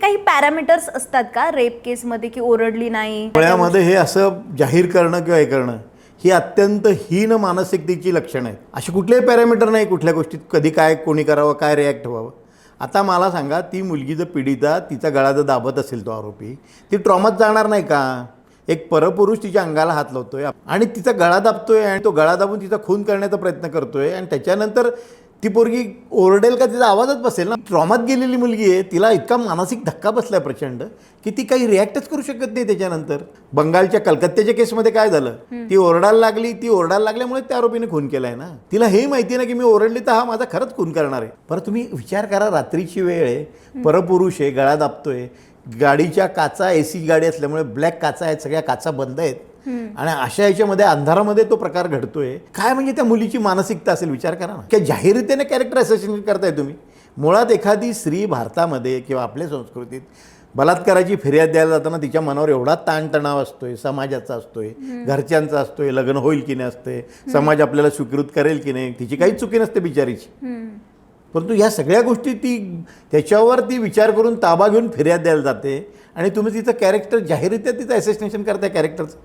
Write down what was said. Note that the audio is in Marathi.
काही पॅरामीटर्स असतात का रेप केसमध्ये की ओरडली नाही? डोळ्यामध्ये हे असं जाहीर करणं किंवा हे करणं ही अत्यंत हीन मानसिकतेची लक्षणं आहेत. अशी कुठलेही पॅरामीटर नाही कुठल्या गोष्टीत कधी काय कोणी करावं, काय रिॲक्ट व्हावं. आता मला सांगा, ती मुलगी जर पीडिता तिचा गळा जर दाबत असेल तो आरोपी, ती ट्रॉमात जाणार नाही का? एक परपुरुष तिच्या अंगाला हात लावतोय आणि तिचा गळा दाबतोय आणि तो गळा दाबून तिचा खून करण्याचा प्रयत्न करतोय आणि त्याच्यानंतर ती पोरगी ओरडेल का? तिचा आवाजच बसेल ना. ट्रॉमात गेलेली मुलगी आहे, तिला इतका मानसिक धक्का बसलाय प्रचंड की ती काही रिॲक्टच करू शकत नाही. त्याच्यानंतर बंगालच्या कलकत्त्याच्या केसमध्ये काय झालं, ती ओरडायला लागली, ती ओरडायला लागल्यामुळे त्या आरोपीने खून केलाय ना. तिला हे माहिती ना की मी ओरडली तर हा माझा खरंच खून करणार आहे. परत तुम्ही विचार करा, रात्रीची वेळ आहे, परपुरुष आहे, गळा दाबतोय, गाडीच्या काचा AC गाडी असल्यामुळे ब्लॅक काचा आहेत, सगळ्या काचा बंद आहेत आणि अशा याच्यामध्ये अंधारामध्ये तो प्रकार घडतोय. काय म्हणजे त्या मुलीची मानसिकता असेल विचार करा ना. की जाहीरतेने कॅरेक्टर असोसिएशन करताय तुम्ही. मुळात एखादी स्त्री भारतामध्ये किंवा आपल्या संस्कृतीत बलात्काराची फिर्याद द्यायला जाताना तिच्या मनावर एवढा ताणतणाव असतोय, समाजाचा असतोय, घरच्यांचा असतोय, लग्न होईल की नाही असते, समाज आपल्याला स्वीकृत करेल की नाही, तिची काहीच चुकी नसते बिचारीची. परंतु ह्या सगळ्या गोष्टी त्याच्यावर ती विचार करून ताबा घेऊन फिर्याद द्यायला जाते आणि तुम्ही तिचं कॅरेक्टर जाहीररित्या तिचं ॲसेसिनेशन करताय कॅरेक्टरचं.